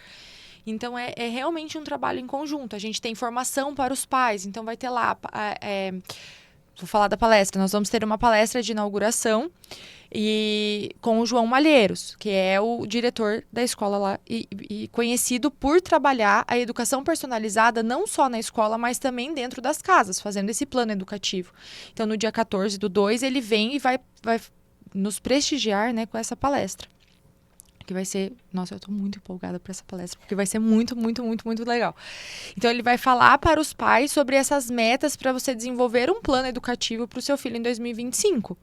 Então, é realmente um trabalho em conjunto. A gente tem formação para os pais. Então, vai ter lá... vou falar da palestra. Nós vamos ter uma palestra de inauguração com o João Malheiros, que é o diretor da escola lá e conhecido por trabalhar a educação personalizada não só na escola, mas também dentro das casas, fazendo esse plano educativo. Então, no dia 14/2, ele vem e vai nos prestigiar, né, com essa palestra. Que vai ser... Nossa, eu tô muito empolgada para essa palestra, porque vai ser muito, muito, muito, muito legal. Então, ele vai falar para os pais sobre essas metas para você desenvolver um plano educativo para o seu filho em 2025.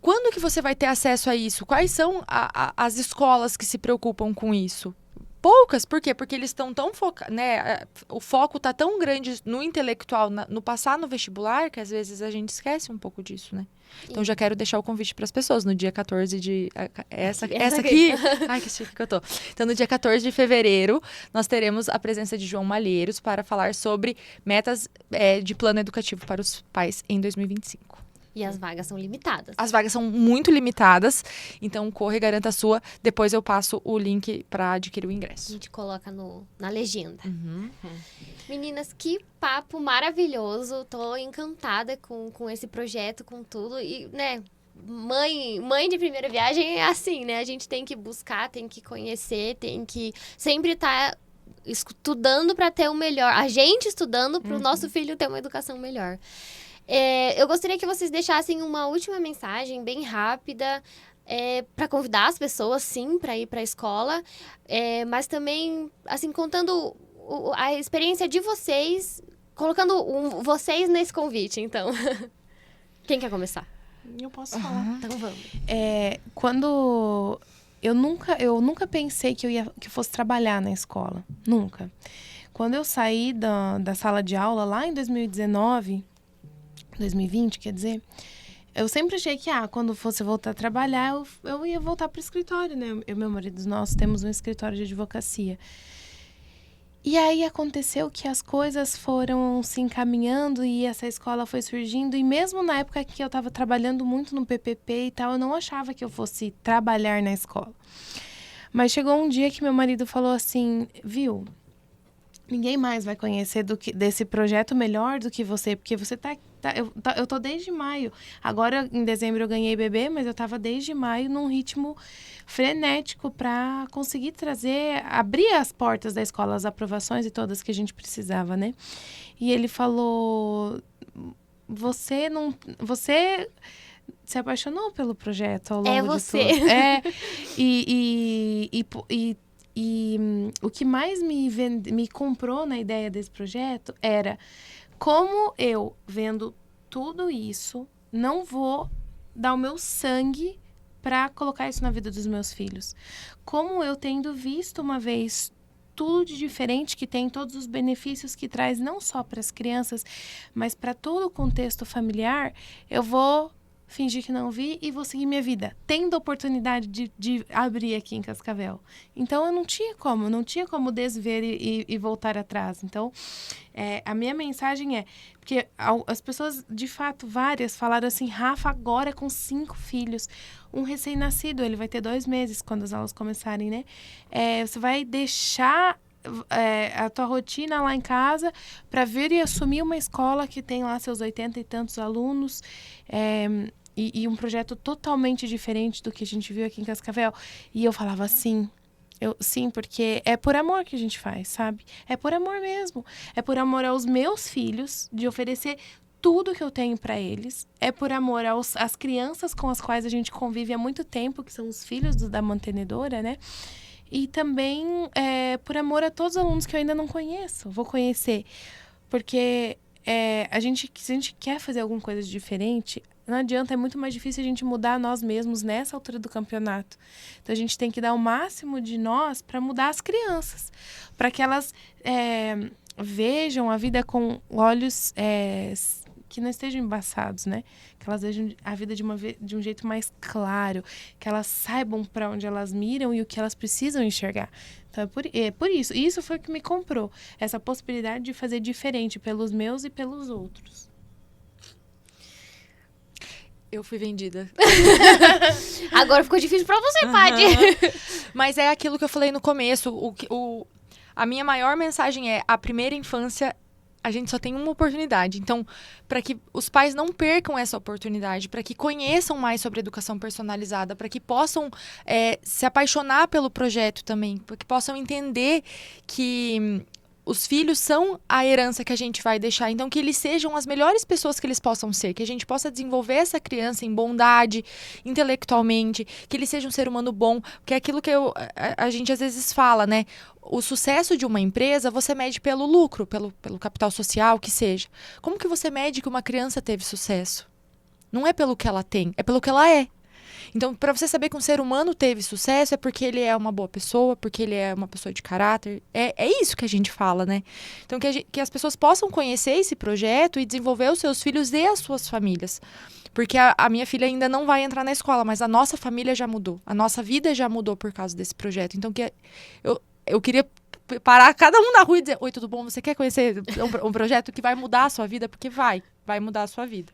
Quando que você vai ter acesso a isso? Quais são as escolas que se preocupam com isso? Poucas, por quê? Porque eles estão tão focados, né? O foco tá tão grande no intelectual, no passar no vestibular, que às vezes a gente esquece um pouco disso, né? Então, já quero deixar o convite para as pessoas no dia 14 de... Essa aqui... Ai, que chique que eu tô. Então, no dia 14 de fevereiro, nós teremos a presença de João Malheiros para falar sobre metas de plano educativo para os pais em 2025. E as vagas são limitadas. As vagas são muito limitadas, então corre e garanta a sua. Depois eu passo o link para adquirir o ingresso. A gente coloca na legenda. Meninas, que papo maravilhoso. Tô encantada com esse projeto, com tudo. E, né, mãe de primeira viagem é assim, né? A gente tem que buscar, tem que conhecer, tem que sempre estar estudando para ter o melhor. A gente estudando para o nosso filho ter uma educação melhor. Eu gostaria que vocês deixassem uma última mensagem bem rápida para convidar as pessoas, sim, para ir para a escola, mas também, assim, contando a experiência de vocês, colocando vocês nesse convite, então. Quem quer começar? Eu posso falar. Então vamos. Quando... Eu nunca pensei que eu fosse trabalhar na escola. Nunca. Quando eu saí da sala de aula, lá em 2019... 2020, quer dizer, eu sempre achei que, quando fosse voltar a trabalhar, eu ia voltar pro escritório, né? Eu e meu marido, nós temos um escritório de advocacia. E aí aconteceu que as coisas foram se encaminhando e essa escola foi surgindo. E mesmo na época que eu estava trabalhando muito no PPP e tal, eu não achava que eu fosse trabalhar na escola. Mas chegou um dia que meu marido falou assim, viu, ninguém mais vai conhecer desse projeto melhor do que você, porque você eu tô desde maio. Agora, em dezembro, eu ganhei bebê, mas eu tava desde maio num ritmo frenético para conseguir abrir as portas da escola, as aprovações e todas que a gente precisava, né? E ele falou, você se apaixonou pelo projeto ao longo de você. tudo. E o que mais me comprou na ideia desse projeto era como eu, vendo tudo isso, não vou dar o meu sangue para colocar isso na vida dos meus filhos. Como eu, tendo visto uma vez tudo de diferente que tem, todos os benefícios que traz, não só para as crianças, mas para todo o contexto familiar, eu vou fingir que não vi e vou seguir minha vida, tendo a oportunidade de abrir aqui em Cascavel. Então, eu não tinha como desver e voltar atrás. Então, a minha mensagem é, porque as pessoas, de fato, várias, falaram assim, Rafa, agora com 5 filhos, um recém-nascido, ele vai ter 2 meses quando as aulas começarem, né? Você vai deixar a tua rotina lá em casa para vir e assumir uma escola que tem lá seus 80 e tantos alunos, e um projeto totalmente diferente do que a gente viu aqui em Cascavel. E eu falava sim, porque é por amor que a gente faz, sabe? É por amor mesmo. É por amor aos meus filhos, de oferecer tudo que eu tenho para eles. É por amor às crianças com as quais a gente convive há muito tempo, que são os filhos da mantenedora, né? E também por amor a todos os alunos que eu ainda não conheço. Vou conhecer. Porque se a gente quer fazer alguma coisa diferente, não adianta, é muito mais difícil a gente mudar nós mesmos nessa altura do campeonato. Então, a gente tem que dar o máximo de nós para mudar as crianças. Para que elas vejam a vida com olhos que não estejam embaçados, né? Que elas vejam a vida de um jeito mais claro. Que elas saibam para onde elas miram e o que elas precisam enxergar. Então, é por isso. E isso foi o que me comprou. Essa possibilidade de fazer diferente pelos meus e pelos outros. Eu fui vendida. Agora ficou difícil pra você, Paty. Mas é aquilo que eu falei no começo. A minha maior mensagem é, a primeira infância, a gente só tem uma oportunidade. Então, para que os pais não percam essa oportunidade, para que conheçam mais sobre educação personalizada, para que possam se apaixonar pelo projeto também, para que possam entender que os filhos são a herança que a gente vai deixar. Então, que eles sejam as melhores pessoas que eles possam ser. Que a gente possa desenvolver essa criança em bondade, intelectualmente. Que ele seja um ser humano bom. Que é aquilo que a gente às vezes fala, né? O sucesso de uma empresa, você mede pelo lucro, pelo capital social, que seja. Como que você mede que uma criança teve sucesso? Não é pelo que ela tem, é pelo que ela é. Então, para você saber que um ser humano teve sucesso, é porque ele é uma boa pessoa, porque ele é uma pessoa de caráter. É isso que a gente fala, né? Então, que as pessoas possam conhecer esse projeto e desenvolver os seus filhos e as suas famílias. Porque a minha filha ainda não vai entrar na escola, mas a nossa família já mudou. A nossa vida já mudou por causa desse projeto. Então, eu queria parar cada um na rua e dizer, oi, tudo bom? Você quer conhecer um projeto que vai mudar a sua vida? Porque vai mudar a sua vida.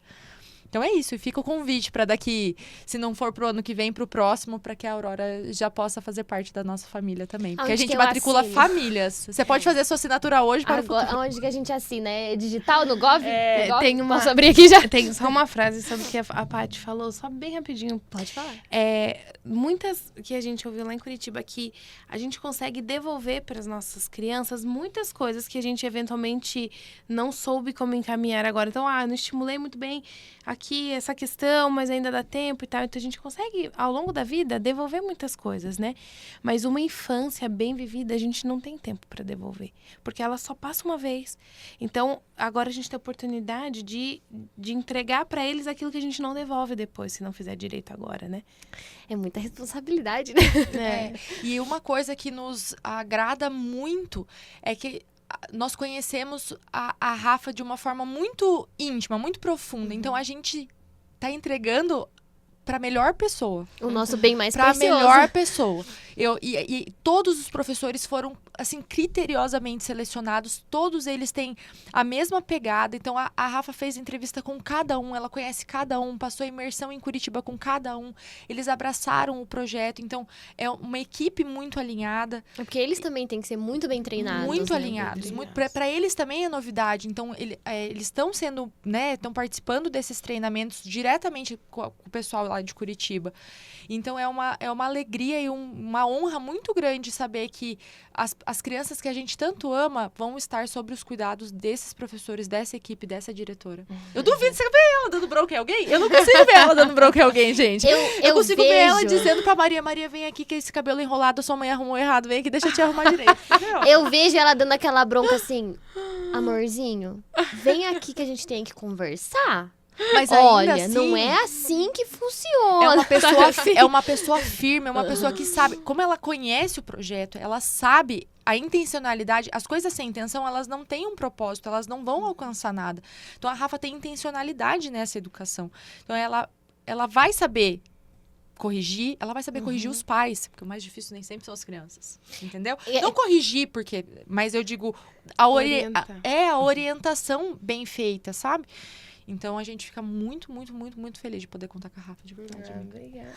Então é isso, e fica o convite para daqui, se não for pro ano que vem, pro próximo, para que a Aurora já possa fazer parte da nossa família também. Porque a gente matricula famílias. Você pode fazer sua assinatura hoje para agora, o futuro. Onde que a gente assina? É digital, no Gov? Tem uma... Posso abrir aqui já? Tem só uma frase sobre o que a Paty falou, só bem rapidinho. Pode falar. Muitas que a gente ouviu lá em Curitiba, que a gente consegue devolver para as nossas crianças muitas coisas que a gente eventualmente não soube como encaminhar agora. Então, não estimulei muito bem aqui essa questão, mas ainda dá tempo e tal. Então, a gente consegue, ao longo da vida, devolver muitas coisas, né? Mas uma infância bem vivida, a gente não tem tempo para devolver. Porque ela só passa uma vez. Então, agora a gente tem a oportunidade de entregar para eles aquilo que a gente não devolve depois, se não fizer direito agora, né? É muita responsabilidade, né? E uma coisa que nos agrada muito é que nós conhecemos a Rafa de uma forma muito íntima, muito profunda. Então, a gente tá entregando para melhor pessoa. O nosso bem mais Para precioso. melhor pessoa. E todos os professores foram, assim, criteriosamente selecionados. Todos eles têm a mesma pegada. Então, a Rafa fez entrevista com cada um. Ela conhece cada um. Passou imersão em Curitiba com cada um. Eles abraçaram o projeto. Então, é uma equipe muito alinhada. É porque eles também têm que ser muito bem treinados. Muito né? alinhados. Para eles também é novidade. Então, eles estão sendo, né, estão participando desses treinamentos diretamente com o pessoal lá de Curitiba. Então, é uma alegria e uma honra muito grande saber que as crianças que a gente tanto ama vão estar sob os cuidados desses professores, dessa equipe, dessa diretora. Eu duvido você ver ela dando bronca em alguém. Eu não consigo ver ela dando bronca em alguém, gente. Eu consigo ver ela dizendo pra Maria, vem aqui que esse cabelo enrolado, a sua mãe arrumou errado, vem aqui, deixa eu te arrumar direito. Entendeu? Eu vejo ela dando aquela bronca assim, amorzinho, vem aqui que a gente tem que conversar. Mas ainda Olha, assim, não é assim que funciona. É uma pessoa firme, é uma pessoa que sabe. Como ela conhece o projeto, ela sabe a intencionalidade. As coisas sem intenção, elas não têm um propósito, elas não vão alcançar nada. Então, a Rafa tem intencionalidade nessa educação. Então, ela vai saber corrigir, ela vai saber corrigir os pais, porque o mais difícil nem sempre são as crianças, entendeu? Não corrigir, mas eu digo, a orientação bem feita, sabe? Então, a gente fica muito, muito, muito, muito feliz de poder contar com a Rafa, de verdade. Obrigada.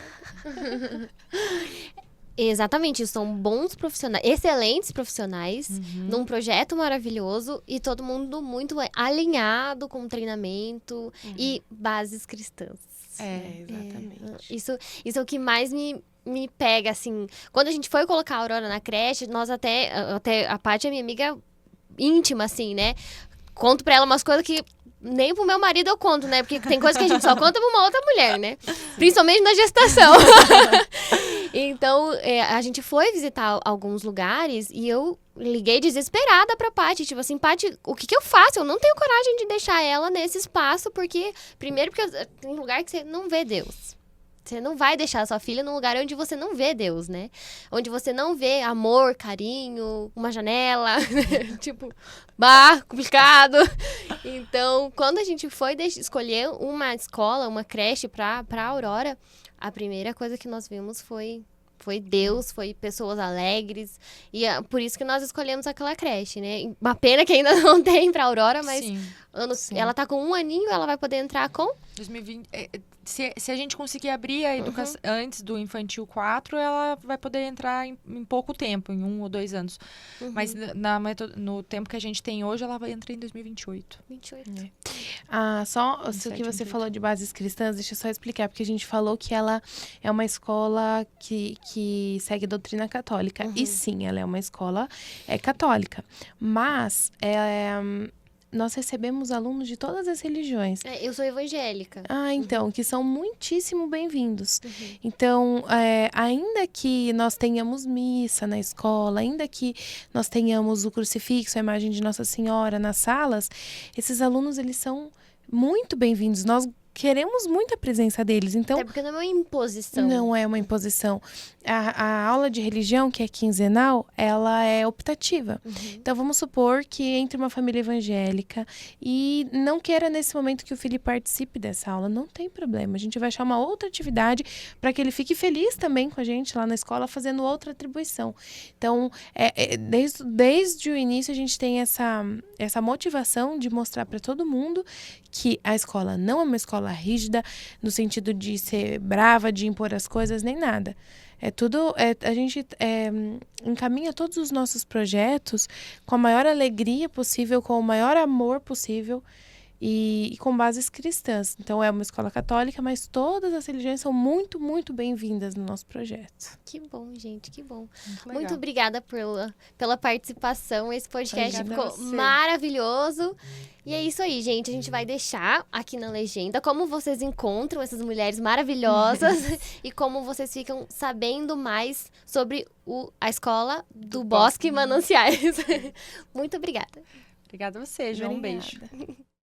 Exatamente, são bons profissionais, excelentes profissionais, num projeto maravilhoso e todo mundo muito alinhado com o treinamento e bases cristãs. Exatamente. Isso é o que mais me pega, assim. Quando a gente foi colocar a Aurora na creche, nós até a Paty é minha amiga íntima, assim, né? Conto pra ela umas coisas que nem pro meu marido eu conto, né? Porque tem coisa que a gente só conta pra uma outra mulher, né? Principalmente na gestação. Então, a gente foi visitar alguns lugares e eu liguei desesperada pra Paty. Tipo assim, Paty, o que eu faço? Eu não tenho coragem de deixar ela nesse espaço, porque... Primeiro, porque tem lugar que você não vê Deus. Você não vai deixar a sua filha num lugar onde você não vê Deus, né? Onde você não vê amor, carinho, uma janela, tipo, complicado. Então, quando a gente foi escolher uma escola, uma creche pra Aurora, a primeira coisa que nós vimos foi Deus, foi pessoas alegres. E por isso que nós escolhemos aquela creche, né? Uma pena que ainda não tem pra Aurora, mas Sim. ela tá com 1 aninho, ela vai poder entrar com... 2020... Se a gente conseguir abrir a educação antes do infantil 4, ela vai poder entrar em pouco tempo, em 1 ou 2 anos. Mas no tempo que a gente tem hoje, ela vai entrar em 2028. 28. Só o que você falou de bases cristãs, deixa eu só explicar, porque a gente falou que ela é uma escola que segue doutrina católica. E sim, ela é uma escola católica. Mas... nós recebemos alunos de todas as religiões. Eu sou evangélica. Então, que são muitíssimo bem-vindos. Então, ainda que nós tenhamos missa na escola, ainda que nós tenhamos o crucifixo, a imagem de Nossa Senhora nas salas, esses alunos, eles são muito bem-vindos. Nós queremos muito a presença deles, então... Até porque não é uma imposição. Não é uma imposição. A aula de religião, que é quinzenal, ela é optativa. Então, vamos supor que entre uma família evangélica e não queira, nesse momento, que o filho participe dessa aula. Não tem problema. A gente vai achar uma outra atividade para que ele fique feliz também com a gente lá na escola, fazendo outra atribuição. Então, desde o início, a gente tem essa motivação de mostrar para todo mundo que a escola não é uma escola rígida, no sentido de ser brava, de impor as coisas, nem nada. A gente encaminha todos os nossos projetos com a maior alegria possível, com o maior amor possível e com bases cristãs. Então, é uma escola católica, mas todas as religiões são muito, muito bem-vindas no nosso projeto. Que bom, gente, que bom. Muito obrigada pela participação. Esse podcast Obrigada ficou maravilhoso. E é isso aí, gente. A gente vai deixar aqui na legenda como vocês encontram essas mulheres maravilhosas e como vocês ficam sabendo mais sobre a escola do Bosque Mananciais. Muito obrigada. Obrigada a você, João. Um Obrigada. beijo.